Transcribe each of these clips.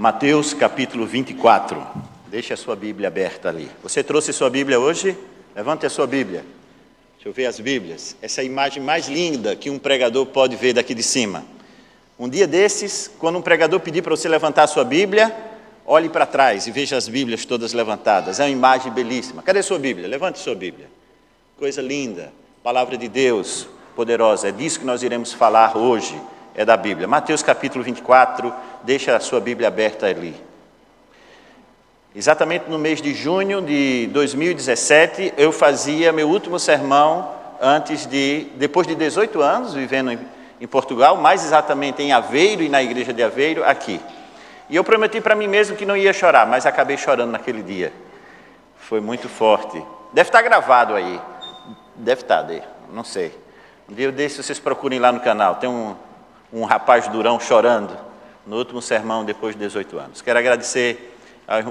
Mateus capítulo 24. Deixe a sua Bíblia aberta ali. Você trouxe sua Bíblia hoje? Levante a sua Bíblia. Deixa eu ver as Bíblias. Essa é a imagem mais linda que um pregador pode ver daqui de cima. Um dia desses, quando um pregador pedir para você levantar a sua Bíblia, olhe para trás e veja as Bíblias todas levantadas. É uma imagem belíssima. Cadê sua Bíblia? Levante sua Bíblia. Coisa linda. Palavra de Deus poderosa. É disso que nós iremos falar hoje. É da Bíblia. Mateus capítulo 24, deixa a sua Bíblia aberta ali. Exatamente no mês de junho de 2017, eu fazia meu último sermão depois de 18 anos, vivendo em Portugal, mais exatamente em Aveiro e na igreja de Aveiro, aqui. E eu prometi para mim mesmo que não ia chorar, mas acabei chorando naquele dia. Foi muito forte. Deve estar gravado aí. Deve estar, não sei. Um dia desse vocês procurem lá no canal, tem um rapaz durão chorando no último sermão depois de 18 anos. Quero agradecer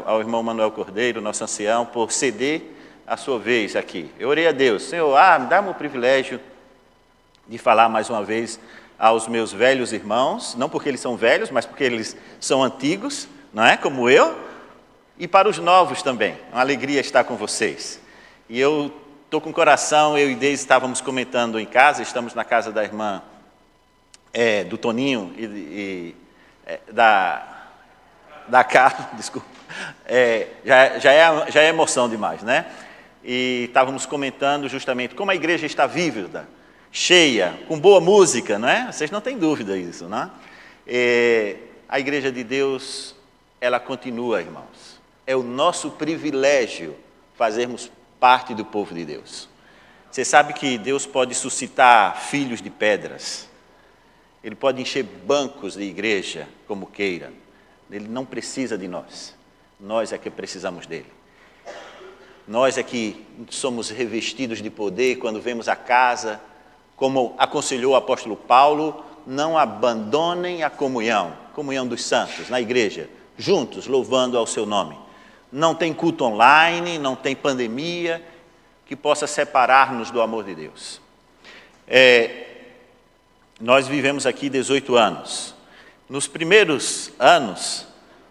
ao irmão Manuel Cordeiro, nosso ancião, por ceder a sua vez aqui. Eu orei a Deus, Senhor, me dá-me o privilégio de falar mais uma vez aos meus velhos irmãos, não porque eles são velhos, mas porque eles são antigos, não é? Como eu, e para os novos também. É uma alegria estar com vocês. E eu estou com o coração, eu e Deise estávamos comentando em casa, estamos na casa da irmã do Toninho e da Carla, desculpa, já é emoção demais, né? E estávamos comentando justamente como a igreja está vívida, cheia, com boa música, não é? Vocês não têm dúvida disso, não é? A igreja de Deus, ela continua, irmãos. É o nosso privilégio fazermos parte do povo de Deus. Você sabe que Deus pode suscitar filhos de pedras. Ele pode encher bancos de igreja como queira. Ele não precisa de nós. Nós é que precisamos dele. Nós é que somos revestidos de poder quando vemos a casa, como aconselhou o apóstolo Paulo, não abandonem a comunhão dos santos na igreja, juntos, louvando ao seu nome. Não tem culto online, não tem pandemia que possa separar-nos do amor de Deus. Nós vivemos aqui 18 anos. Nos primeiros anos,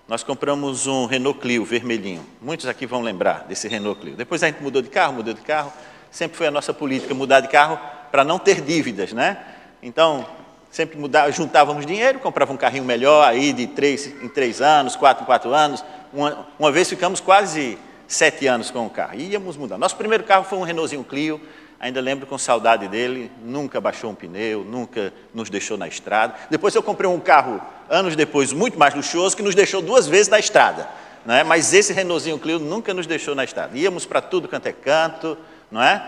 nós compramos um Renault Clio vermelhinho. Muitos aqui vão lembrar desse Renault Clio. Depois a gente mudou de carro. Sempre foi a nossa política mudar de carro para não ter dívidas, né? Então, sempre juntávamos dinheiro, comprava um carrinho melhor, aí de 3 em 3 anos, 4 em 4 anos. Uma vez ficamos quase 7 anos com o carro. E íamos mudar. Nosso primeiro carro foi um Renaultzinho Clio. Ainda lembro com saudade dele, nunca baixou um pneu, nunca nos deixou na estrada. Depois eu comprei um carro, anos depois, muito mais luxuoso, que nos deixou 2 vezes na estrada. Não é? Mas esse Renaultzinho Clio nunca nos deixou na estrada. Íamos para tudo quanto é canto, não é?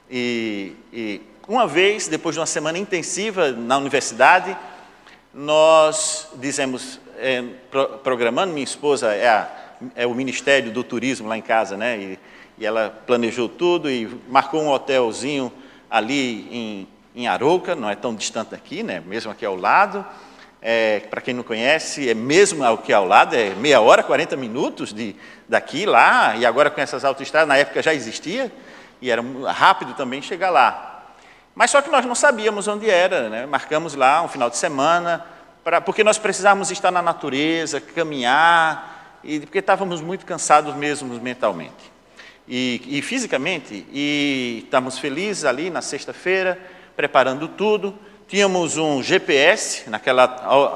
E uma vez, depois de uma semana intensiva na universidade, nós dizemos, programando, minha esposa é o Ministério do Turismo lá em casa, né? E ela planejou tudo e marcou um hotelzinho ali em Arouca, não é tão distante daqui, né? Mesmo aqui ao lado. Para quem não conhece, é mesmo aqui ao lado, é meia hora, 40 minutos daqui lá, e agora com essas autoestradas, na época já existia, e era rápido também chegar lá. Mas só que nós não sabíamos onde era, né? Marcamos lá um final de semana, porque nós precisávamos estar na natureza, caminhar, porque estávamos muito cansados mesmo mentalmente. E fisicamente, e estávamos felizes ali na sexta-feira, preparando tudo. Tínhamos um GPS, naquela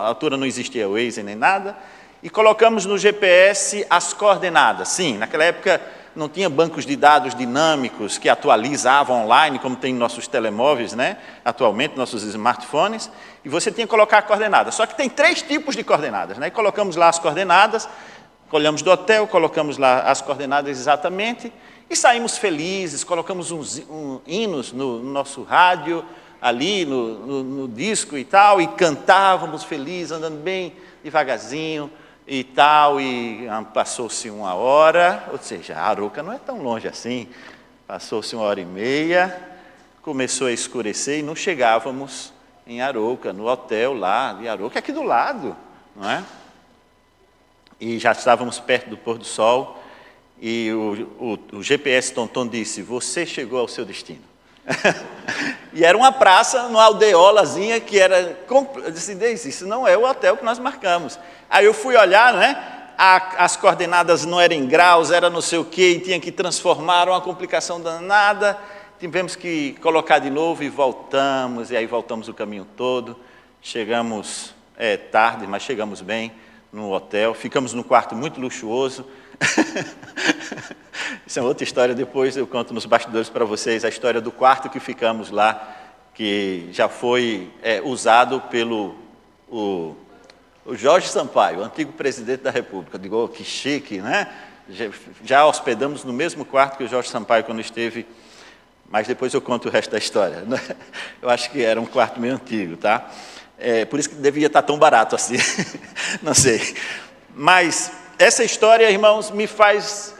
altura não existia Waze nem nada, e colocamos no GPS as coordenadas. Sim, naquela época não tinha bancos de dados dinâmicos que atualizavam online, como tem nossos telemóveis, né? Atualmente, nossos smartphones, e você tinha que colocar a coordenada. Só que tem 3 tipos de coordenadas, né? E colocamos lá as coordenadas, olhamos do hotel, colocamos lá as coordenadas exatamente e saímos felizes, colocamos hinos no nosso rádio, ali no disco e tal, e cantávamos felizes, andando bem devagarzinho e tal, e passou-se 1 hora, ou seja, a Arouca não é tão longe assim, passou-se 1h30, começou a escurecer e não chegávamos em Arouca, no hotel lá de Arouca, aqui do lado, não é? E já estávamos perto do pôr do sol, e o GPS Tonton disse, você chegou ao seu destino. E era uma praça, numa aldeolazinha que era... Eu disse, isso não é o hotel que nós marcamos. Aí eu fui olhar, né? As coordenadas não eram em graus, era não sei o quê, e tinha que transformar, uma complicação danada. Tivemos que colocar de novo e voltamos, e aí voltamos o caminho todo. Chegamos tarde, mas chegamos bem no hotel. Ficamos num quarto muito luxuoso. Isso é outra história, depois eu conto nos bastidores para vocês, a história do quarto que ficamos lá, que já foi usado pelo o Jorge Sampaio, o antigo presidente da República. Eu digo, oh, que chique, né? Já hospedamos no mesmo quarto que o Jorge Sampaio quando esteve, mas depois eu conto o resto da história. Né? Eu acho que era um quarto meio antigo, tá? Por isso que devia estar tão barato assim, não sei. Mas essa história, irmãos, me faz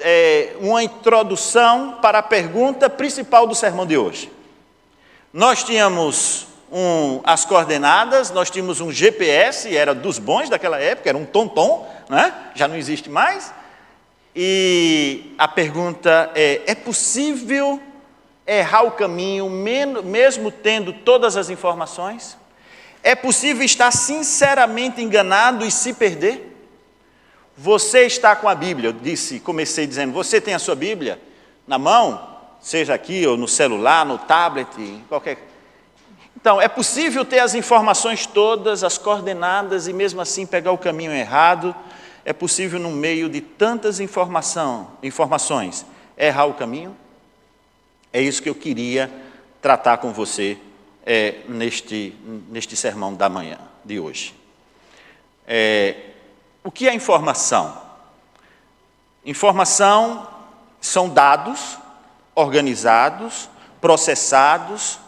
uma introdução para a pergunta principal do sermão de hoje. Nós tínhamos as coordenadas, nós tínhamos um GPS, era dos bons daquela época, era um tom-tom, né? Já não existe mais. E a pergunta é possível errar o caminho mesmo tendo todas as informações? É possível estar sinceramente enganado e se perder? Você está com a Bíblia, comecei dizendo, você tem a sua Bíblia na mão, seja aqui ou no celular, no tablet, qualquer... Então, é possível ter as informações todas, as coordenadas, e mesmo assim pegar o caminho errado? É possível, no meio de tantas informações, errar o caminho? É isso que eu queria tratar com você neste sermão da manhã de hoje. O que é informação? Informação são dados organizados, processados,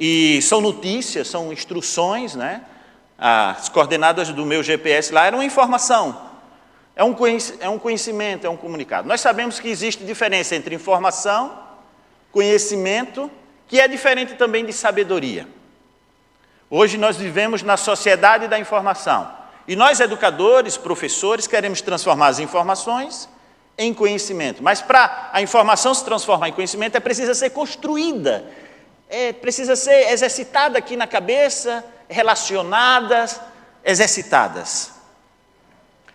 e são notícias, são instruções, né? As coordenadas do meu GPS lá eram uma informação, é um conhecimento, é um comunicado. Nós sabemos que existe diferença entre informação, conhecimento, que é diferente também de sabedoria. Hoje nós vivemos na sociedade da informação. E nós, educadores, professores, queremos transformar as informações em conhecimento. Mas para a informação se transformar em conhecimento, precisa ser construída, precisa ser exercitada aqui na cabeça, relacionadas, exercitadas.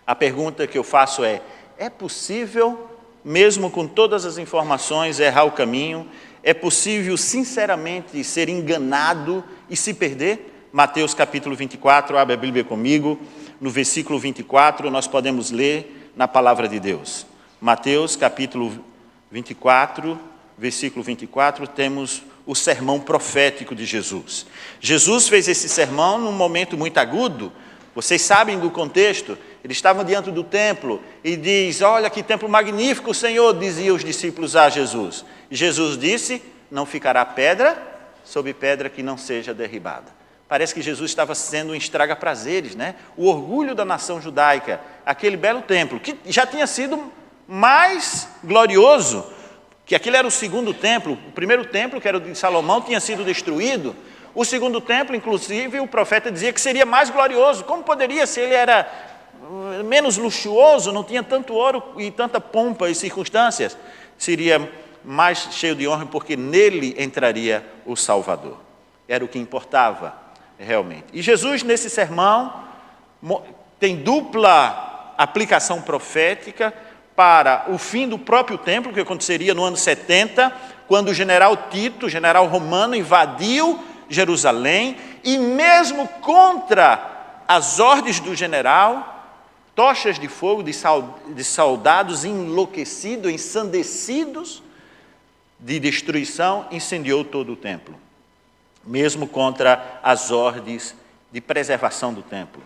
A pergunta que eu faço é possível, mesmo com todas as informações, errar o caminho? É possível, sinceramente, ser enganado e se perder? Mateus capítulo 24, abre a Bíblia comigo. No versículo 24, nós podemos ler na palavra de Deus. Mateus capítulo 24, versículo 24, temos o sermão profético de Jesus. Jesus fez esse sermão num momento muito agudo. Vocês sabem do contexto. Eles estavam diante do templo e diz, olha que templo magnífico, Senhor, diziam os discípulos a Jesus. E Jesus disse, não ficará pedra sobre pedra que não seja derribada. Parece que Jesus estava sendo um estraga-prazeres, né? O orgulho da nação judaica, aquele belo templo, que já tinha sido mais glorioso, que aquele era o segundo templo. O primeiro templo, que era o de Salomão, tinha sido destruído. O segundo templo, inclusive, o profeta dizia que seria mais glorioso. Como poderia, se ele era menos luxuoso, não tinha tanto ouro e tanta pompa e circunstâncias? Seria mais cheio de honra, porque nele entraria o Salvador. Era o que importava, realmente. E Jesus, nesse sermão, tem dupla aplicação profética para o fim do próprio templo, que aconteceria no ano 70, quando o general Tito, general romano, invadiu Jerusalém, e mesmo contra as ordens do general, tochas de fogo de soldados enlouquecidos, ensandecidos de destruição, incendiou todo o templo, mesmo contra as ordens de preservação do templo.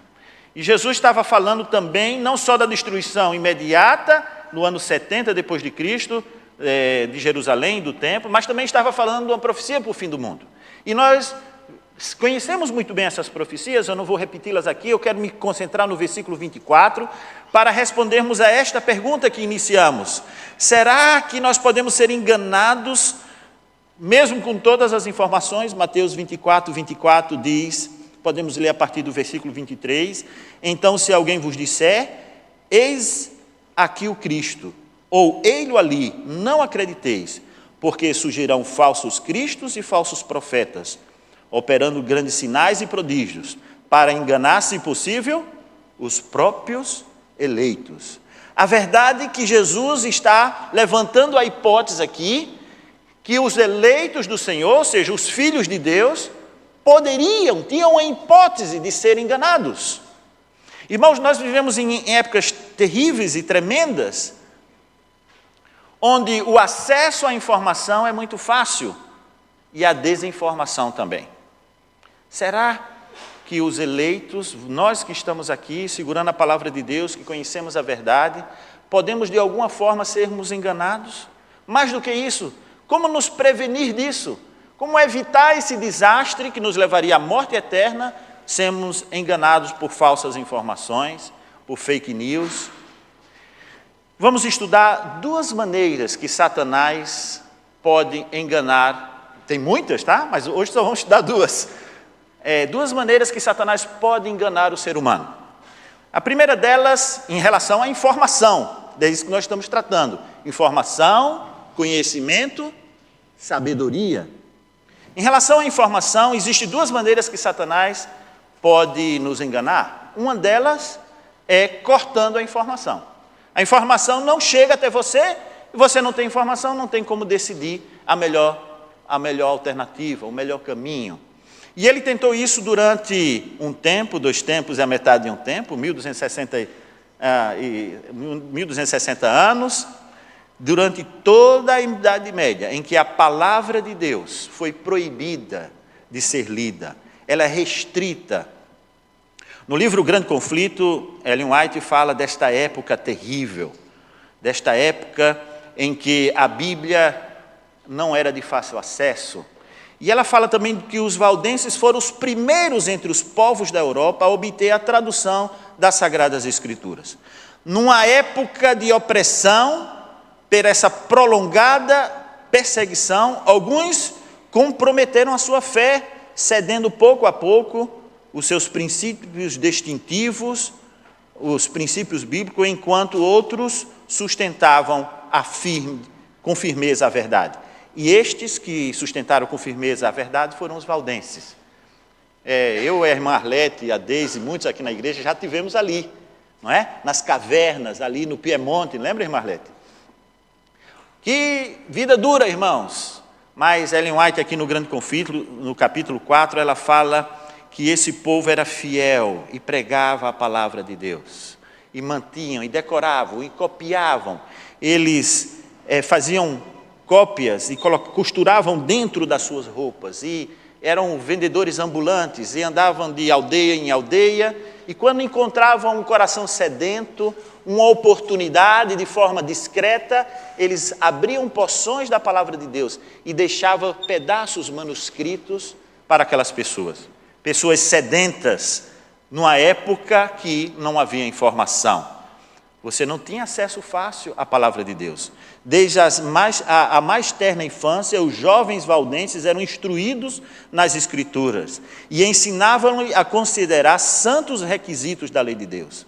E Jesus estava falando também, não só da destruição imediata, no ano 70 depois de Cristo, de Jerusalém, do templo, mas também estava falando de uma profecia para o fim do mundo. E nós conhecemos muito bem essas profecias, eu não vou repeti-las aqui, eu quero me concentrar no versículo 24, para respondermos a esta pergunta que iniciamos. Será que nós podemos ser enganados, mesmo com todas as informações? Mateus 24, 24 diz, podemos ler a partir do versículo 23, então se alguém vos disser, eis aqui o Cristo, ou ei-lo ali, não acrediteis, porque surgirão falsos cristos e falsos profetas, operando grandes sinais e prodígios, para enganar, se possível, os próprios eleitos. A verdade é que Jesus está levantando a hipótese aqui, que os eleitos do Senhor, ou seja, os filhos de Deus, tinham a hipótese de serem enganados. Irmãos, nós vivemos em épocas terríveis e tremendas, onde o acesso à informação é muito fácil e a desinformação também. Será que os eleitos, nós que estamos aqui segurando a palavra de Deus, que conhecemos a verdade, podemos de alguma forma sermos enganados? Mais do que isso, como nos prevenir disso? Como evitar esse desastre que nos levaria à morte eterna, sermos enganados por falsas informações, por fake news? Vamos estudar duas maneiras que Satanás pode enganar. Tem muitas, tá? Mas hoje só vamos estudar duas. Duas maneiras que Satanás pode enganar o ser humano. A primeira delas, em relação à informação, é isso que nós estamos tratando. Informação, conhecimento, sabedoria. Em relação à informação, existem duas maneiras que Satanás pode nos enganar. Uma delas é cortando a informação. A informação não chega até você, e você não tem informação, não tem como decidir a melhor alternativa, o melhor caminho. E ele tentou isso durante um tempo, 2 tempos e a metade de um tempo, 1260 anos, durante toda a Idade Média, em que a palavra de Deus foi proibida de ser lida, ela é restrita. No livro O Grande Conflito, Ellen White fala desta época terrível, desta época em que a Bíblia não era de fácil acesso. E ela fala também que os valdenses foram os primeiros entre os povos da Europa a obter a tradução das Sagradas Escrituras. Numa época de opressão, por essa prolongada perseguição, alguns comprometeram a sua fé, cedendo pouco a pouco os seus princípios distintivos, os princípios bíblicos, enquanto outros sustentavam com firmeza a verdade. E estes que sustentaram com firmeza a verdade foram os valdenses. Eu, a irmã Arlete, a Deise, muitos aqui na igreja já tivemos ali, não é? Nas cavernas, ali no Piemonte, lembra, irmã Arlete? Que vida dura, irmãos! Mas Ellen White, aqui no Grande Conflito, no capítulo 4, ela fala que esse povo era fiel e pregava a palavra de Deus, e mantinham, e decoravam, e copiavam. Eles faziam cópias e costuravam dentro das suas roupas, e eram vendedores ambulantes, e andavam de aldeia em aldeia, e quando encontravam um coração sedento, uma oportunidade de forma discreta, eles abriam porções da palavra de Deus e deixavam pedaços manuscritos para aquelas pessoas. Pessoas sedentas, numa época que não havia informação. Você não tinha acesso fácil à palavra de Deus. Desde a mais terna infância, os jovens valdenses eram instruídos nas Escrituras e ensinavam a considerar santos requisitos da lei de Deus.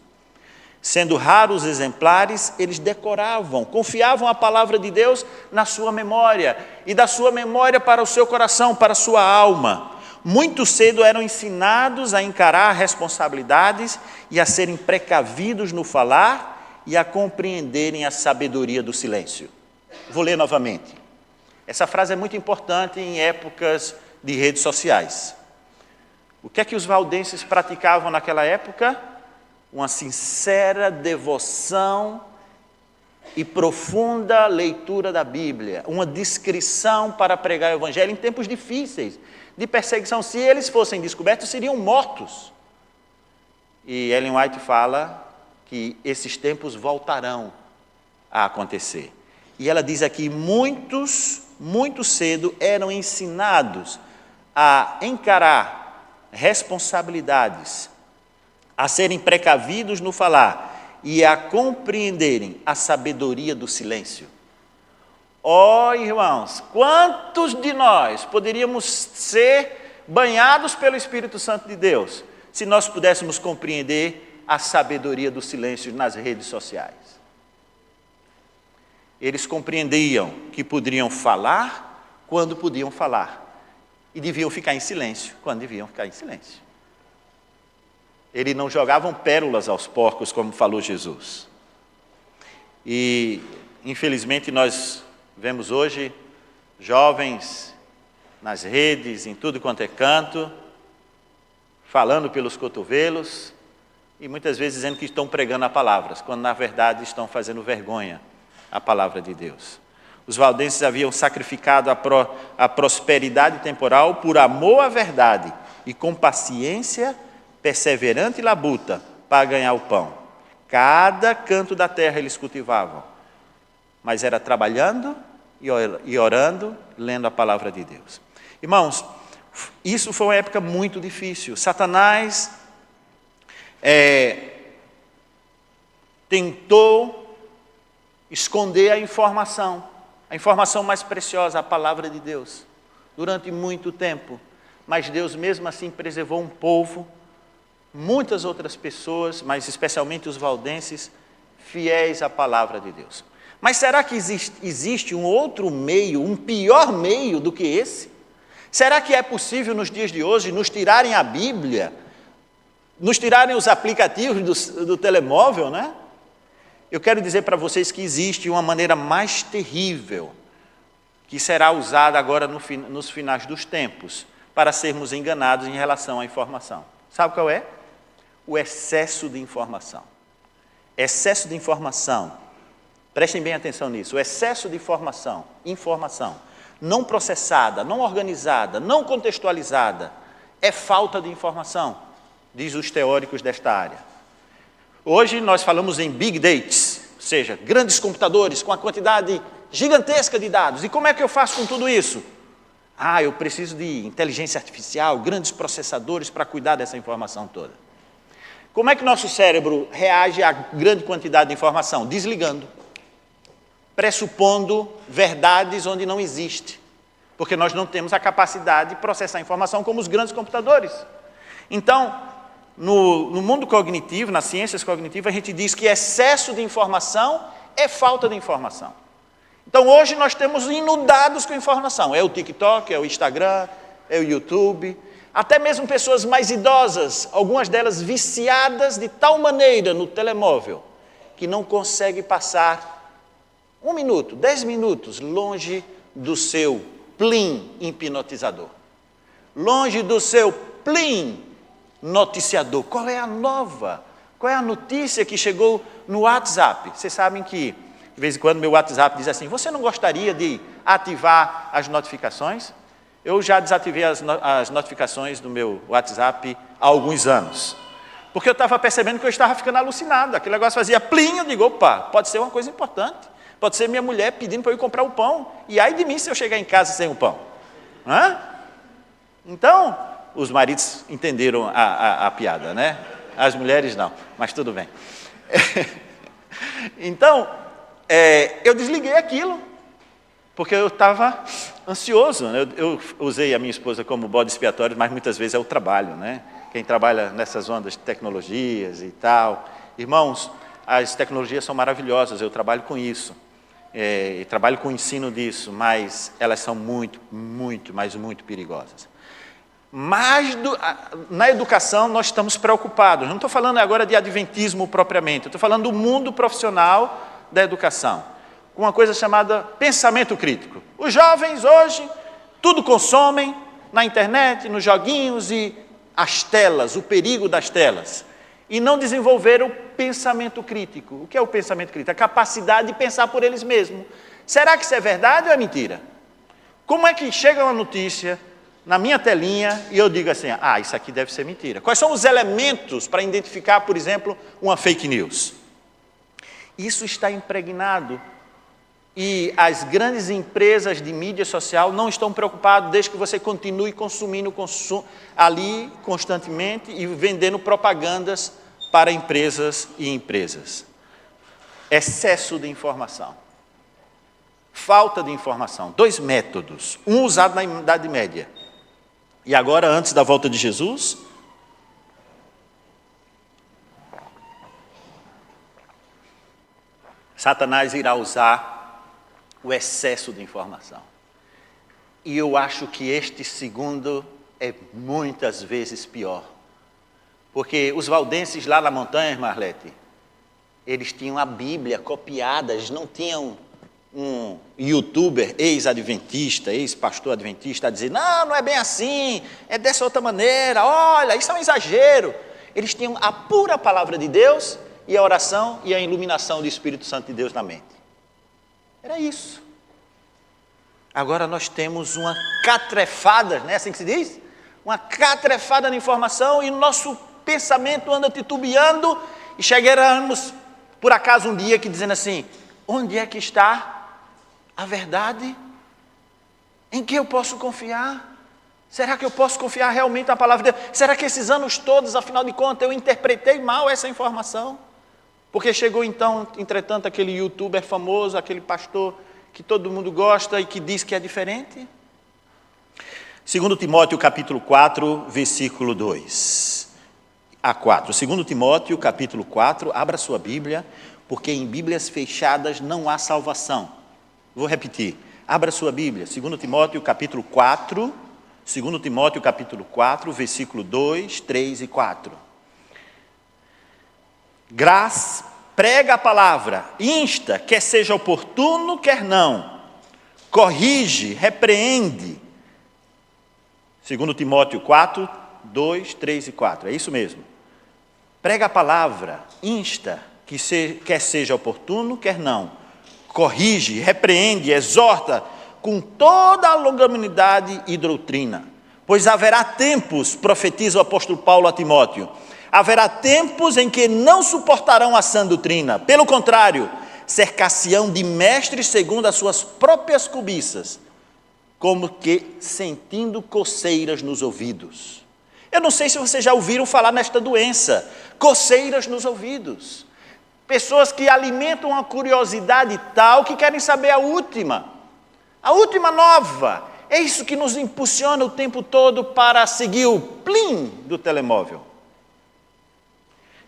Sendo raros exemplares, eles decoravam, confiavam a palavra de Deus na sua memória, e da sua memória para o seu coração, para a sua alma. Muito cedo eram ensinados a encarar responsabilidades e a serem precavidos no falar e a compreenderem a sabedoria do silêncio. Vou ler novamente. Essa frase é muito importante em épocas de redes sociais. O que é que os valdenses praticavam naquela época? Uma sincera devoção e profunda leitura da Bíblia, uma discrição para pregar o Evangelho em tempos difíceis, de perseguição. Se eles fossem descobertos, seriam mortos. E Ellen White fala que esses tempos voltarão a acontecer. E ela diz aqui, muitos, muito cedo, eram ensinados a encarar responsabilidades, a serem precavidos no falar e a compreenderem a sabedoria do silêncio. Irmãos, quantos de nós poderíamos ser banhados pelo Espírito Santo de Deus se nós pudéssemos compreender a sabedoria do silêncio nas redes sociais? Eles compreendiam que poderiam falar quando podiam falar e deviam ficar em silêncio quando deviam ficar em silêncio. Eles não jogavam pérolas aos porcos, como falou Jesus. E, infelizmente, nós vemos hoje jovens nas redes, em tudo quanto é canto, falando pelos cotovelos e muitas vezes dizendo que estão pregando a palavra, quando na verdade estão fazendo vergonha à palavra de Deus. Os valdenses haviam sacrificado a prosperidade temporal por amor à verdade e com paciência perseverante e labuta para ganhar o pão. Cada canto da terra eles cultivavam, mas era trabalhando e orando, lendo a palavra de Deus. Irmãos, isso foi uma época muito difícil. Satanás tentou esconder a informação mais preciosa, a palavra de Deus, durante muito tempo. Mas Deus mesmo assim preservou um povo, muitas outras pessoas, mas especialmente os valdenses, fiéis à palavra de Deus. Mas será que existe um outro meio, um pior meio do que esse? Será que é possível nos dias de hoje nos tirarem a Bíblia, nos tirarem os aplicativos do telemóvel, né? Eu quero dizer para vocês que existe uma maneira mais terrível, que será usada agora nos finais dos tempos, para sermos enganados em relação à informação. Sabe qual é? O excesso de informação. Excesso de informação. Prestem bem atenção nisso. O excesso de informação não processada, não organizada, não contextualizada, é falta de informação, diz os teóricos desta área. Hoje nós falamos em big datas, ou seja, grandes computadores com a quantidade gigantesca de dados. E como é que eu faço com tudo isso? Eu preciso de inteligência artificial, grandes processadores para cuidar dessa informação toda. Como é que nosso cérebro reage à grande quantidade de informação? Desligando, pressupondo verdades onde não existe, porque nós não temos a capacidade de processar a informação como os grandes computadores. Então, no mundo cognitivo, nas ciências cognitivas, a gente diz que excesso de informação é falta de informação. Então, hoje nós temos inundados com informação. É o TikTok, é o Instagram, é o YouTube. Até mesmo pessoas mais idosas, algumas delas viciadas de tal maneira no telemóvel, que não conseguem passar 1 minuto, 10 minutos longe do seu plim hipnotizador. Longe do seu plim noticiador. Qual é a nova? Qual é a notícia que chegou no WhatsApp? Vocês sabem que, de vez em quando, meu WhatsApp diz assim: você não gostaria de ativar as notificações? Eu já desativei as notificações do meu WhatsApp há alguns anos. Porque eu estava percebendo que eu estava ficando alucinado. Aquele negócio fazia plim, eu digo, opa, pode ser uma coisa importante. Pode ser minha mulher pedindo para eu ir comprar o pão. E ai de mim se eu chegar em casa sem o pão. Então, os maridos entenderam a piada, né? As mulheres não, mas tudo bem. Então, eu desliguei aquilo, porque eu estava ansioso. Eu usei a minha esposa como bode expiatório, mas muitas vezes é o trabalho, né? Quem trabalha nessas ondas de tecnologias e tal. Irmãos, as tecnologias são maravilhosas, eu trabalho com isso. E trabalho com o ensino disso, mas elas são muito, muito, mas muito perigosas. Mas na educação nós estamos preocupados. Não estou falando agora de adventismo propriamente, estou falando do mundo profissional da educação, com uma coisa chamada pensamento crítico. Os jovens hoje tudo consomem na internet, nos joguinhos e as telas, o perigo das telas. E não desenvolveram o pensamento crítico. O que é o pensamento crítico? A capacidade de pensar por eles mesmos. Será que isso é verdade ou é mentira? Como é que chega uma notícia na minha telinha e eu digo assim, isso aqui deve ser mentira? Quais são os elementos para identificar, por exemplo, uma fake news? Isso está impregnado e as grandes empresas de mídia social não estão preocupadas desde que você continue consumindo ali constantemente e vendendo propagandas para empresas e empresas. Excesso de informação. Falta de informação. 2 métodos. Um usado na Idade Média. E agora, antes da volta de Jesus, Satanás irá usar o excesso de informação. E eu acho que este segundo é muitas vezes pior. Porque os valdenses lá na montanha, Marlete, eles tinham a Bíblia copiada, eles não tinham um youtuber, ex-adventista, ex-pastor adventista, a dizer, não é bem assim, é dessa outra maneira, olha, isso é um exagero. Eles tinham a pura palavra de Deus e a oração e a iluminação do Espírito Santo de Deus na mente. Era isso. Agora nós temos uma catrefada, não é assim que se diz? Uma catrefada de informação e o nosso pensamento anda titubeando e chegaremos, por acaso, um dia que dizendo assim, onde é que está a verdade? Em que eu posso confiar? Será que eu posso confiar realmente na palavra de Deus? Será que esses anos todos, afinal de contas, eu interpretei mal essa informação? Porque chegou então, entretanto, aquele youtuber famoso, aquele pastor que todo mundo gosta e que diz que é diferente? 2 Timóteo capítulo 4, versículo 2 a 4. 2 Timóteo capítulo 4, abra sua Bíblia, porque em Bíblias fechadas não há salvação. Vou repetir, abra sua Bíblia, 2 Timóteo capítulo 4, 2 Timóteo capítulo 4, versículo 2, 3 e 4. Graça, prega a palavra, insta, quer seja oportuno, quer não, corrige, repreende. 2 Timóteo 4, 2, 3 e 4, é isso mesmo. Prega a palavra, insta, quer seja oportuno, quer não, corrige, repreende, exorta, com toda a longanimidade e doutrina. Pois haverá tempos, profetiza o apóstolo Paulo a Timóteo, haverá tempos em que não suportarão a sã doutrina. Pelo contrário, cercar-se-ão de mestres segundo as suas próprias cobiças, como que sentindo coceiras nos ouvidos. Eu não sei se vocês já ouviram falar nesta doença, coceiras nos ouvidos. Pessoas que alimentam uma curiosidade tal que querem saber a última nova. É isso que nos impulsiona o tempo todo para seguir o plim do telemóvel.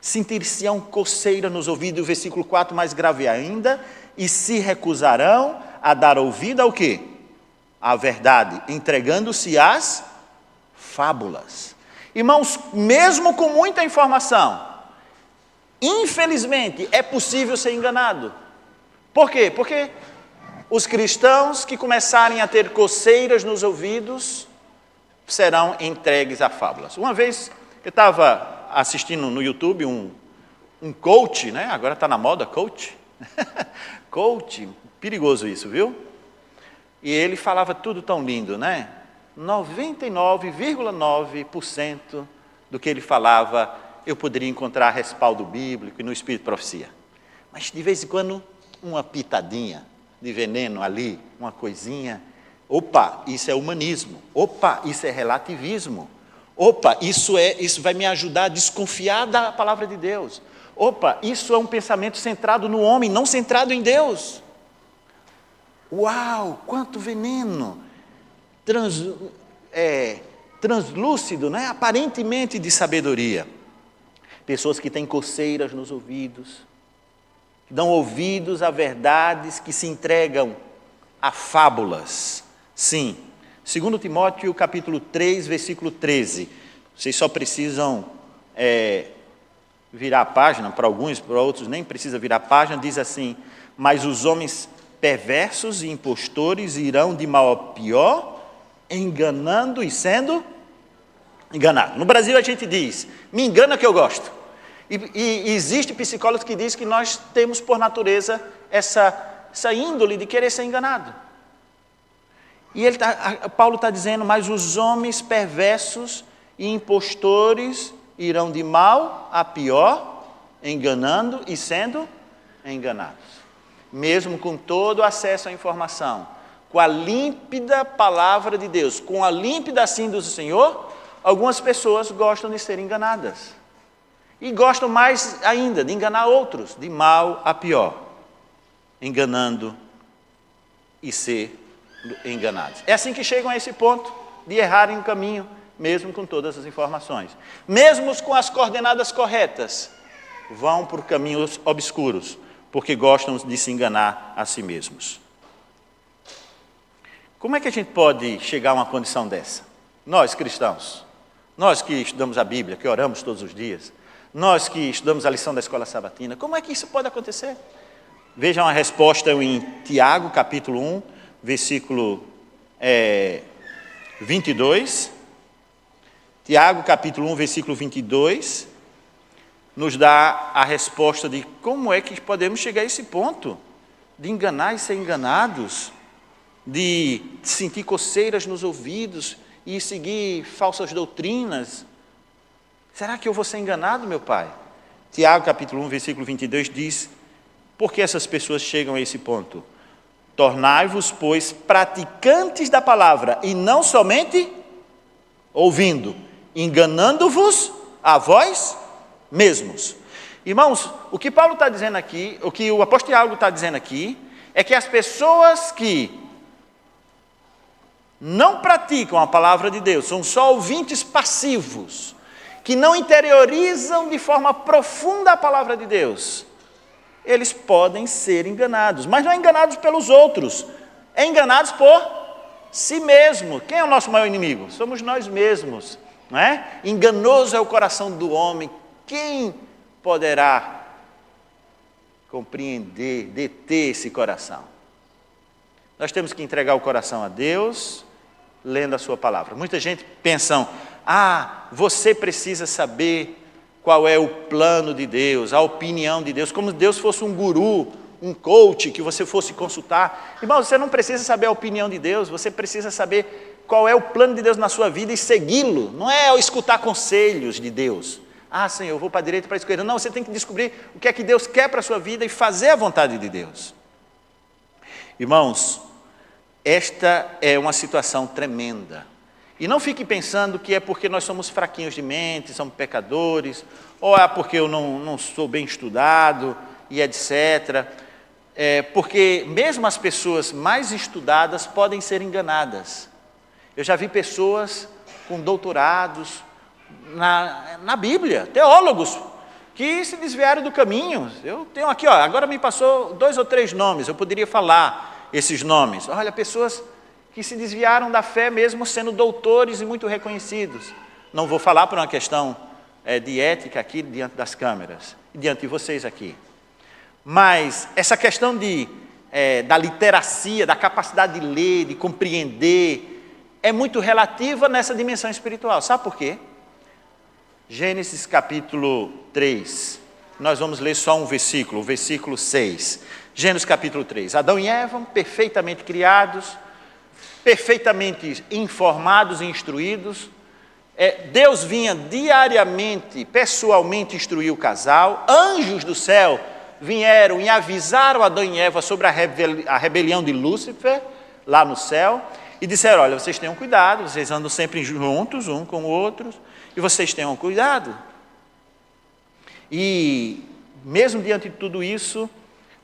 Sentir-se-ão coceira nos ouvidos, o versículo 4 mais grave ainda, e se recusarão a dar ouvido ao quê? A verdade, entregando-se às fábulas. Irmãos, mesmo com muita informação, infelizmente é possível ser enganado. Por quê? Porque os cristãos que começarem a ter coceiras nos ouvidos serão entregues a fábulas. Uma vez eu estava assistindo no YouTube um coach, né? Agora está na moda coach. Coach, perigoso isso, viu? E ele falava tudo tão lindo, né? 99,9% do que ele falava eu poderia encontrar respaldo bíblico e no Espírito de Profecia. Mas de vez em quando, uma pitadinha de veneno ali, uma coisinha. Opa, isso é humanismo. Opa, isso é relativismo. Opa, isso vai me ajudar a desconfiar da palavra de Deus. Opa, isso é um pensamento centrado no homem, não centrado em Deus. Uau, quanto veneno! Translúcido, né? Aparentemente de sabedoria. Pessoas que têm coceiras nos ouvidos, que dão ouvidos a verdades, que se entregam a fábulas. Sim, 2 Timóteo capítulo 3, versículo 13. Vocês só precisam virar a página, para alguns, para outros nem precisa virar a página, diz assim, mas os homens perversos e impostores irão de mal a pior, enganando e sendo enganado. No Brasil a gente diz, me engana que eu gosto. E existe psicólogos que dizem que nós temos por natureza essa índole de querer ser enganado. E Paulo está dizendo, mas os homens perversos e impostores irão de mal a pior, enganando e sendo enganados. Mesmo com todo o acesso à informação, com a límpida palavra de Deus, com a límpida assim do Senhor, algumas pessoas gostam de ser enganadas. E gostam mais ainda de enganar outros, de mal a pior, enganando e ser enganados. É assim que chegam a esse ponto de errarem o caminho, mesmo com todas as informações. Mesmo com as coordenadas corretas, vão por caminhos obscuros, porque gostam de se enganar a si mesmos. Como é que a gente pode chegar a uma condição dessa? Nós, cristãos, nós que estudamos a Bíblia, que oramos todos os dias, nós que estudamos a lição da escola sabatina, como é que isso pode acontecer? Vejam a resposta em Tiago, capítulo 1, versículo 22. Tiago, capítulo 1, versículo 22, nos dá a resposta de como é que podemos chegar a esse ponto de enganar e ser enganados, de sentir coceiras nos ouvidos e seguir falsas doutrinas. Será que eu vou ser enganado, meu pai? Tiago, capítulo 1, versículo 22 diz: por que essas pessoas chegam a esse ponto? Tornai-vos, pois, praticantes da palavra, e não somente ouvindo, enganando-vos a vós mesmos. Irmãos, o que Paulo está dizendo aqui, o que o apóstolo Tiago está dizendo aqui, é que as pessoas que não praticam a palavra de Deus, são só ouvintes passivos, que não interiorizam de forma profunda a palavra de Deus, eles podem ser enganados, mas não é enganados pelos outros, é enganados por si mesmo. Quem é o nosso maior inimigo? Somos nós mesmos, não é? Enganoso é o coração do homem, quem poderá compreender, deter esse coração? Nós temos que entregar o coração a Deus, lendo a sua palavra. Muita gente pensa, você precisa saber qual é o plano de Deus, a opinião de Deus, como se Deus fosse um guru, um coach que você fosse consultar. Irmão, você não precisa saber a opinião de Deus, você precisa saber qual é o plano de Deus na sua vida e segui-lo. Não é escutar conselhos de Deus. Senhor, eu vou para a direita, para a esquerda. Não, você tem que descobrir o que é que Deus quer para a sua vida e fazer a vontade de Deus. Irmãos, esta é uma situação tremenda. E não fique pensando que é porque nós somos fraquinhos de mente, somos pecadores, ou é porque eu não sou bem estudado, e etc. Porque mesmo as pessoas mais estudadas podem ser enganadas. Eu já vi pessoas com doutorados na Bíblia, teólogos, que se desviaram do caminho. Eu tenho aqui, agora me passou 2 ou 3 nomes, eu poderia falar esses nomes. Olha, pessoas que se desviaram da fé mesmo sendo doutores e muito reconhecidos. Não vou falar por uma questão de ética aqui diante das câmeras, diante de vocês aqui. Mas essa questão da literacia, da capacidade de ler, de compreender, é muito relativa nessa dimensão espiritual. Sabe por quê? Gênesis capítulo 3, nós vamos ler só um versículo, o versículo 6. Gênesis capítulo 3, Adão e Eva, perfeitamente criados, perfeitamente informados e instruídos. Deus vinha diariamente, pessoalmente instruir o casal. Anjos do céu vieram e avisaram Adão e Eva sobre a rebelião de Lúcifer, lá no céu, e disseram, olha, vocês tenham cuidado, vocês andam sempre juntos, um com o outro, e vocês tenham cuidado. E mesmo diante de tudo isso,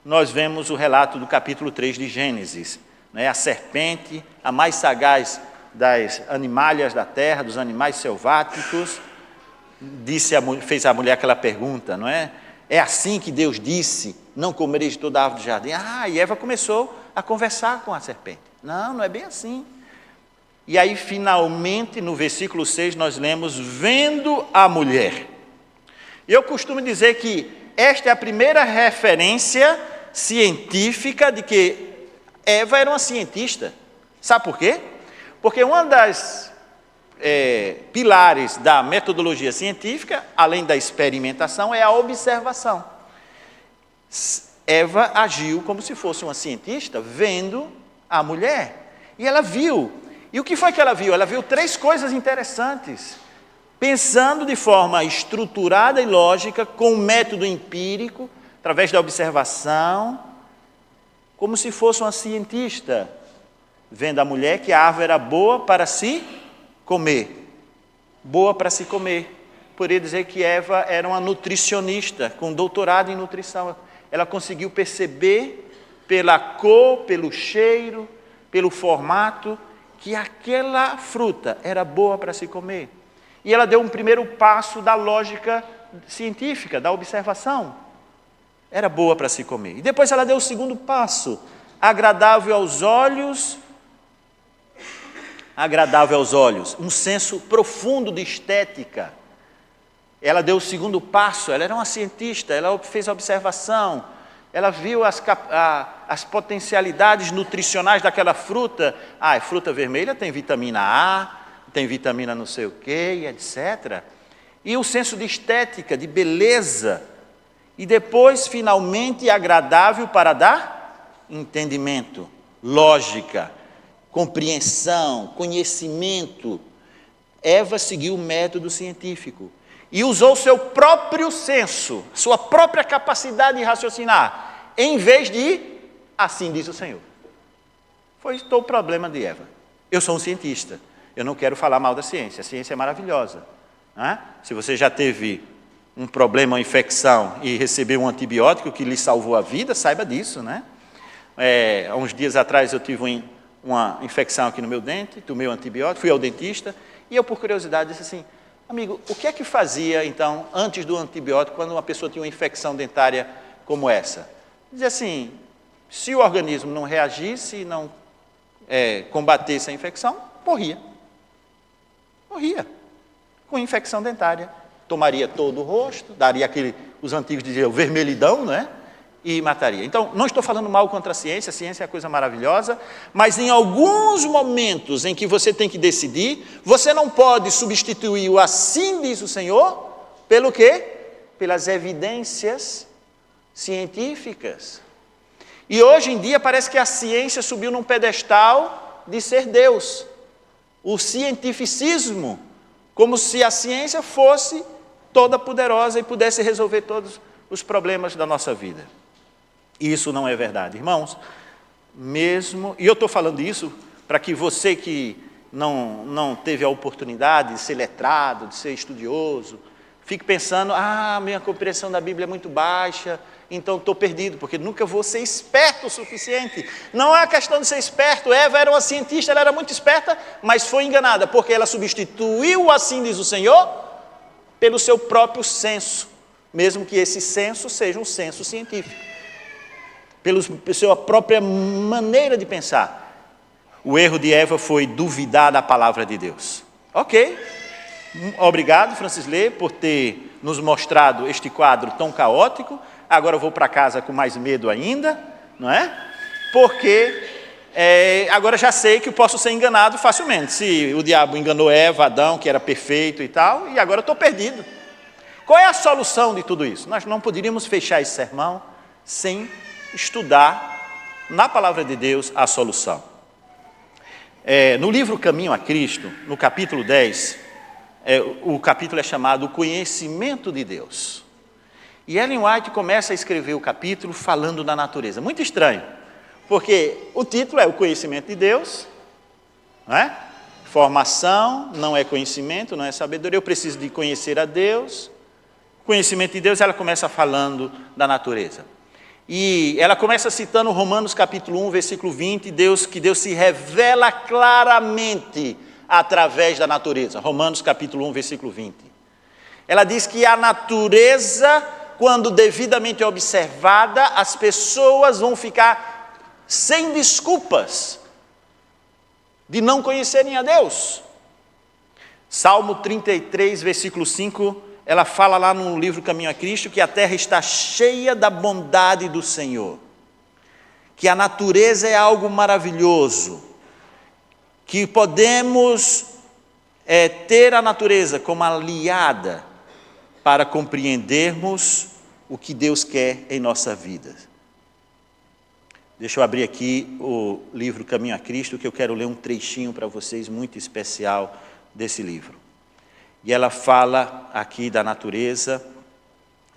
nós vemos o relato do capítulo 3 de Gênesis, a serpente, a mais sagaz das animalhas da terra, dos animais selváticos, fez à mulher aquela pergunta, não é? É assim que Deus disse, não comereis de toda a árvore do jardim. E Eva começou a conversar com a serpente. Não é bem assim. E aí, finalmente, no versículo 6, nós lemos, vendo a mulher. Eu costumo dizer que esta é a primeira referência científica de que Eva era uma cientista. Sabe por quê? Porque uma das pilares da metodologia científica, além da experimentação, é a observação. Eva agiu como se fosse uma cientista, vendo a mulher. E ela viu. E o que foi que ela viu? Ela viu 3 coisas interessantes. Pensando de forma estruturada e lógica, com um método empírico, através da observação, como se fosse uma cientista, vendo a mulher que a árvore era boa para se comer. Boa para se comer. Poderia dizer que Eva era uma nutricionista, com doutorado em nutrição. Ela conseguiu perceber pela cor, pelo cheiro, pelo formato, que aquela fruta era boa para se comer. E ela deu um primeiro passo da lógica científica, da observação. Era boa para se comer. E depois ela deu o segundo passo, agradável aos olhos agradável aos olhos, um senso profundo de estética. Ela deu o segundo passo, ela era uma cientista, ela fez a observação, ela viu as potencialidades nutricionais daquela fruta. Ah, fruta vermelha tem vitamina A, tem vitamina não sei o quê, etc. E o senso de estética, de beleza. E depois, finalmente, agradável para dar entendimento, lógica, compreensão, conhecimento. Eva seguiu o método científico e usou seu próprio senso, sua própria capacidade de raciocinar, em vez de, assim diz o Senhor. Foi o problema de Eva. Eu sou um cientista, eu não quero falar mal da ciência, a ciência é maravilhosa. Né? Se você já teve um problema, uma infecção, e recebeu um antibiótico que lhe salvou a vida, saiba disso. Né? Há uns dias atrás eu tive uma infecção aqui no meu dente, tomei um antibiótico, fui ao dentista, e eu, por curiosidade, disse assim: amigo, o que é que fazia, então, antes do antibiótico, quando uma pessoa tinha uma infecção dentária como essa? Dizia assim, se o organismo não reagisse e não combatesse a infecção, morria. Morria. Com infecção dentária. Tomaria todo o rosto, daria os antigos diziam, vermelhidão, né? E mataria. Então, não estou falando mal contra a ciência é coisa maravilhosa, mas em alguns momentos em que você tem que decidir, você não pode substituir o assim diz o Senhor, pelo quê? Pelas evidências científicas. E hoje em dia parece que a ciência subiu num pedestal de ser Deus. O cientificismo, como se a ciência fosse toda poderosa e pudesse resolver todos os problemas da nossa vida. Isso não é verdade, irmãos. E eu estou falando isso para que você que não teve a oportunidade de ser letrado, de ser estudioso, fique pensando, minha compreensão da Bíblia é muito baixa, então estou perdido, porque nunca vou ser esperto o suficiente. Não é a questão de ser esperto. Eva era uma cientista, ela era muito esperta, mas foi enganada, porque ela substituiu, assim diz o Senhor, pelo seu próprio senso, mesmo que esse senso seja um senso científico. Pela sua própria maneira de pensar. O erro de Eva foi duvidar da palavra de Deus. Ok, obrigado, Francis Lee, por ter nos mostrado este quadro tão caótico. Agora eu vou para casa com mais medo ainda, não é? Porque agora já sei que eu posso ser enganado facilmente. Se o diabo enganou Eva, Adão, que era perfeito e tal, e agora eu estou perdido. Qual é a solução de tudo isso? Nós não poderíamos fechar esse sermão sem estudar na palavra de Deus a solução. No livro Caminho a Cristo, no capítulo 10, o capítulo é chamado O Conhecimento de Deus. E Ellen White começa a escrever o capítulo falando da natureza. Muito estranho, porque o título é O Conhecimento de Deus, não é? Formação não é conhecimento, não é sabedoria, eu preciso de conhecer a Deus. Conhecimento de Deus, ela começa falando da natureza. E ela começa citando Romanos capítulo 1, versículo 20, que Deus se revela claramente através da natureza. Romanos capítulo 1, versículo 20. Ela diz que a natureza, quando devidamente observada, as pessoas vão ficar sem desculpas de não conhecerem a Deus. Salmo 33, versículo 5, ela fala lá no livro Caminho a Cristo que a terra está cheia da bondade do Senhor, que a natureza é algo maravilhoso, que podemos ter a natureza como aliada para compreendermos o que Deus quer em nossa vida. Deixa eu abrir aqui o livro Caminho a Cristo, que eu quero ler um trechinho para vocês muito especial desse livro. E ela fala aqui da natureza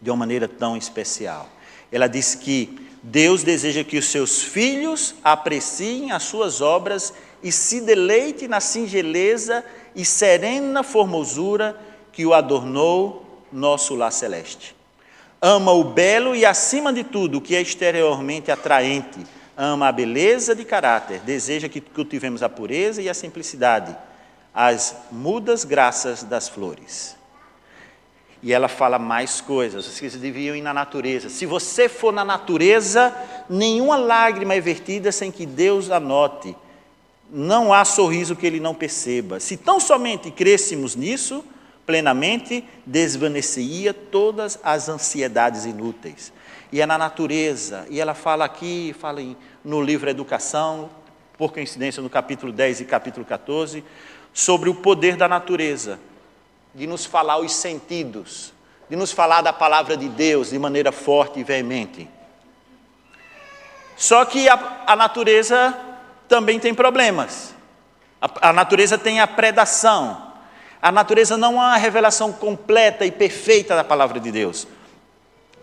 de uma maneira tão especial. Ela diz que Deus deseja que os seus filhos apreciem as suas obras e se deleite na singeleza e serena formosura que o adornou nosso lar celeste. Ama o belo e, acima de tudo, o que é exteriormente atraente. Ama a beleza de caráter. Deseja que cultivemos a pureza e a simplicidade, as mudas graças das flores. E ela fala mais coisas. Vocês deviam ir na natureza. Se você for na natureza, nenhuma lágrima é vertida sem que Deus a note. não há sorriso que ele não perceba. Se tão somente crêssemos nisso, plenamente, desvaneceria todas as ansiedades inúteis. E é na natureza, e ela fala aqui, no livro Educação, por coincidência no capítulo 10 e capítulo 14, sobre o poder da natureza, de nos falar os sentidos, de nos falar da palavra de Deus de maneira forte e veemente. Só que a natureza também tem problemas. A natureza tem a predação. A natureza não é uma revelação completa e perfeita da palavra de Deus.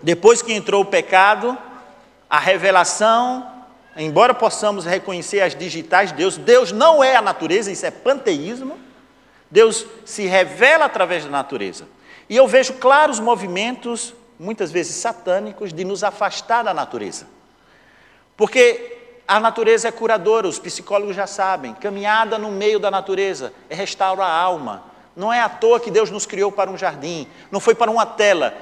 Depois que entrou o pecado, a revelação, embora possamos reconhecer as digitais de Deus não é a natureza, isso é panteísmo. Deus se revela através da natureza. E eu vejo claros movimentos, muitas vezes satânicos, de nos afastar da natureza. Porque a natureza é curadora, os psicólogos já sabem. Caminhada no meio da natureza restaura a alma. Não é à toa que Deus nos criou para um jardim, não foi para uma tela.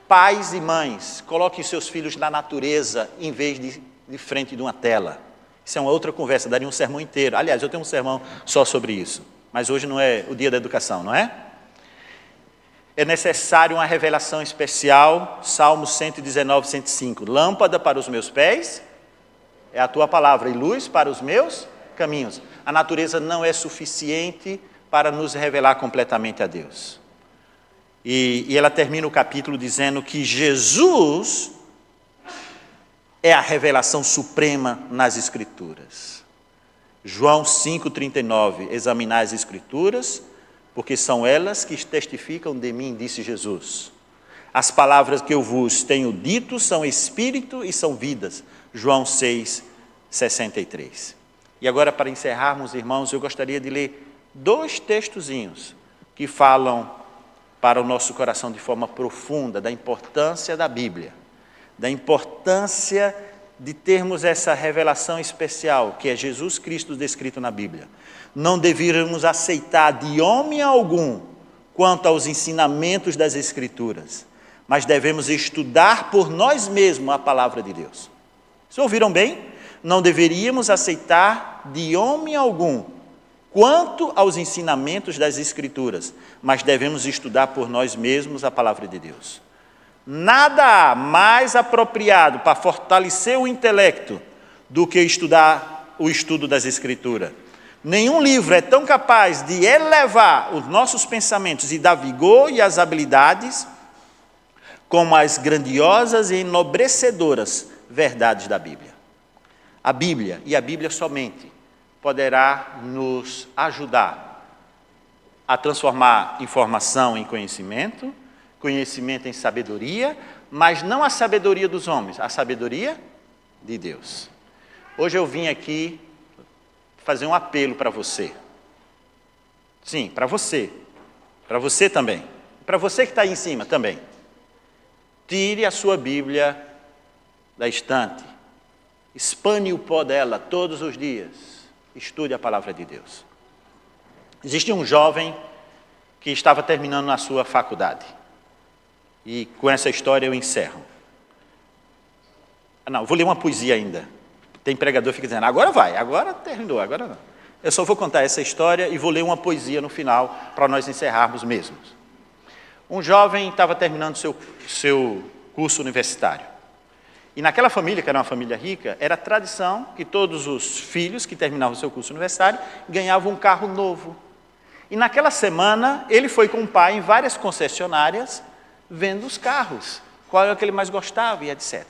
Pais e mães, coloquem seus filhos na natureza em vez de frente de uma tela. Isso é uma outra conversa, daria um sermão inteiro. Aliás, eu tenho um sermão só sobre isso. Mas hoje não é o dia da educação, não é? É necessário uma revelação especial, Salmo 119, 105. Lâmpada para os meus pés é a tua palavra e luz para os meus caminhos. A natureza não é suficiente para nos revelar completamente a Deus. E ela termina o capítulo dizendo que Jesus é a revelação suprema nas Escrituras. João 5,39, examinai as Escrituras, porque são elas que testificam de mim, disse Jesus. As palavras que eu vos tenho dito são espírito e são vidas. João 6, 63. E agora, para encerrarmos, irmãos, eu gostaria de ler 2 textozinhos que falam para o nosso coração de forma profunda da importância da Bíblia, da importância de termos essa revelação especial, que é Jesus Cristo descrito na Bíblia. Não deveríamos aceitar de homem algum quanto aos ensinamentos das Escrituras, mas devemos estudar por nós mesmos a palavra de Deus. Vocês ouviram bem? Não deveríamos aceitar de homem algum quanto aos ensinamentos das Escrituras, mas devemos estudar por nós mesmos a palavra de Deus. Nada há mais apropriado para fortalecer o intelecto do que estudar o estudo das Escrituras. Nenhum livro é tão capaz de elevar os nossos pensamentos e dar vigor e as habilidades como as grandiosas e enobrecedoras verdades da Bíblia. A Bíblia, e a Bíblia somente, poderá nos ajudar a transformar informação em conhecimento, conhecimento em sabedoria, mas não a sabedoria dos homens, a sabedoria de Deus. Hoje eu vim aqui fazer um apelo para você. Sim, para você também, para você que está aí em cima também. Tire a sua Bíblia da estante, espane o pó dela todos os dias. Estude a palavra de Deus. Existia um jovem que estava terminando a sua faculdade. E com essa história eu encerro. Não, vou ler uma poesia ainda. Tem pregador que fica dizendo, agora terminou, agora não. Eu só vou contar essa história e vou ler uma poesia no final para nós encerrarmos mesmos. Um jovem estava terminando seu curso universitário. E naquela família, que era uma família rica, era tradição que todos os filhos que terminavam o seu curso universitário ganhavam um carro novo. E naquela semana, ele foi com o pai em várias concessionárias, vendo os carros, qual era o que ele mais gostava e etc.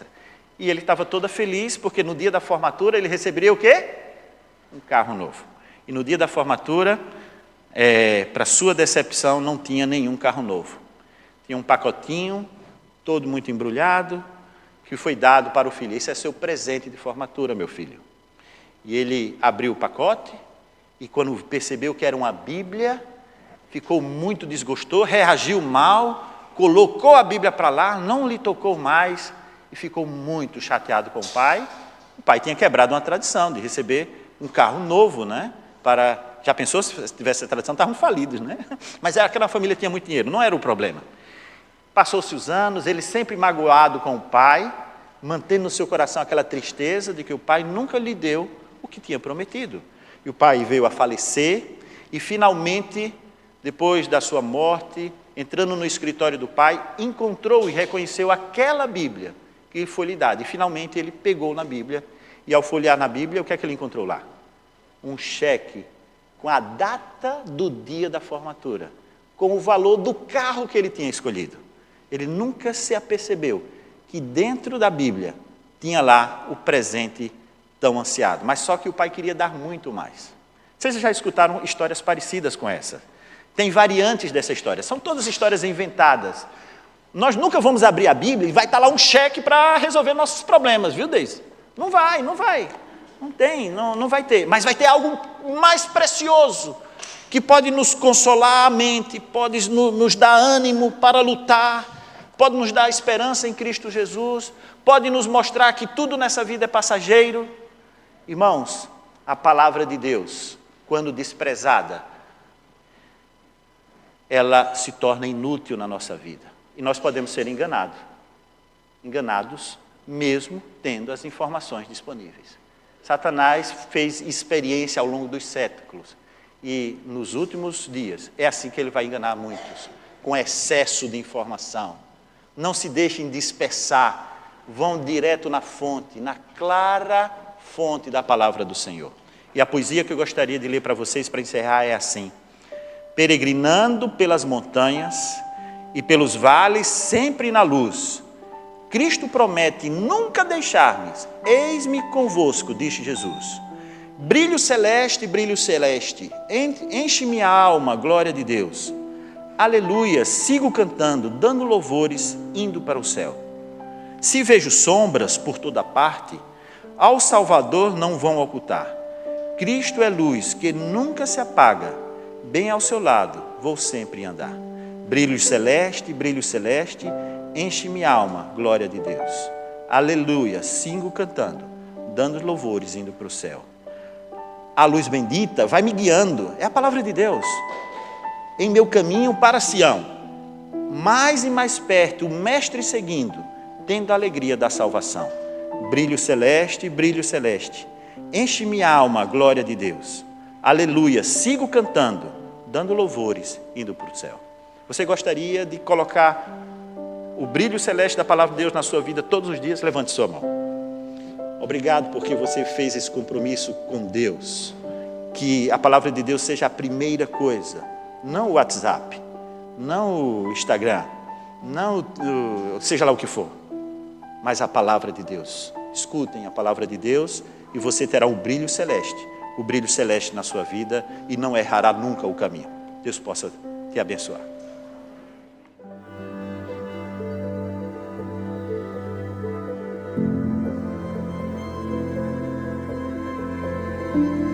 E ele estava todo feliz, porque no dia da formatura ele receberia o quê? Um carro novo. E no dia da formatura, para sua decepção, não tinha nenhum carro novo. Tinha um pacotinho, todo muito embrulhado, que foi dado para o filho. Esse é seu presente de formatura, meu filho. E ele abriu o pacote, e quando percebeu que era uma Bíblia, ficou muito desgostoso, reagiu mal, colocou a Bíblia para lá, não lhe tocou mais, e ficou muito chateado com o pai. O pai tinha quebrado uma tradição de receber um carro novo, né? Já pensou se tivesse essa tradição, estavam falidos, né? Mas aquela família tinha muito dinheiro, não era o problema. Passou-se os anos, ele sempre magoado com o pai, mantendo no seu coração aquela tristeza de que o pai nunca lhe deu o que tinha prometido. E o pai veio a falecer e finalmente, depois da sua morte, entrando no escritório do pai, encontrou e reconheceu aquela Bíblia que foi lhe dada. E finalmente ele pegou na Bíblia e ao folhear na Bíblia, o que é que ele encontrou lá? Um cheque com a data do dia da formatura, com o valor do carro que ele tinha escolhido. Ele nunca se apercebeu que dentro da Bíblia tinha lá o presente tão ansiado, mas só que o pai queria dar muito mais. Vocês já escutaram histórias parecidas com essa? Tem variantes dessa história, são todas histórias inventadas. Nós nunca vamos abrir a Bíblia e vai estar lá um cheque para resolver nossos problemas, viu, Deise? Não vai. Não vai ter, mas vai ter algo mais precioso, que pode nos consolar a mente, pode nos dar ânimo para lutar, pode nos dar esperança em Cristo Jesus, pode nos mostrar que tudo nessa vida é passageiro. Irmãos, a palavra de Deus, quando desprezada, ela se torna inútil na nossa vida. E nós podemos ser enganados mesmo tendo as informações disponíveis. Satanás fez experiência ao longo dos séculos e nos últimos dias é assim que ele vai enganar muitos, com excesso de informação. Não se deixem dispersar, vão direto na fonte, na clara fonte da palavra do Senhor. E a poesia que eu gostaria de ler para vocês para encerrar é assim: peregrinando pelas montanhas e pelos vales sempre na luz, Cristo promete nunca deixar-me, eis-me convosco, disse Jesus. Brilho celeste, enche minha alma, glória de Deus. Aleluia, sigo cantando, dando louvores, indo para o céu. Se vejo sombras por toda parte, ao Salvador não vão ocultar. Cristo é luz que nunca se apaga, bem ao seu lado vou sempre andar. Brilho celeste, enche minha alma, glória de Deus. Aleluia, sigo cantando, dando louvores, indo para o céu. A luz bendita vai me guiando, é a palavra de Deus, em meu caminho para Sião. Mais e mais perto, o Mestre seguindo, tendo a alegria da salvação. Brilho celeste, enche minha alma, glória de Deus. Aleluia, sigo cantando, dando louvores, indo para o céu. Você gostaria de colocar o brilho celeste da palavra de Deus na sua vida todos os dias? Levante sua mão. Obrigado porque você fez esse compromisso com Deus. Que a palavra de Deus seja a primeira coisa. Não o WhatsApp, não o Instagram, não seja lá o que for. Mas a palavra de Deus. Escutem a palavra de Deus e você terá o brilho celeste na sua vida e não errará nunca o caminho. Deus possa te abençoar. Thank you.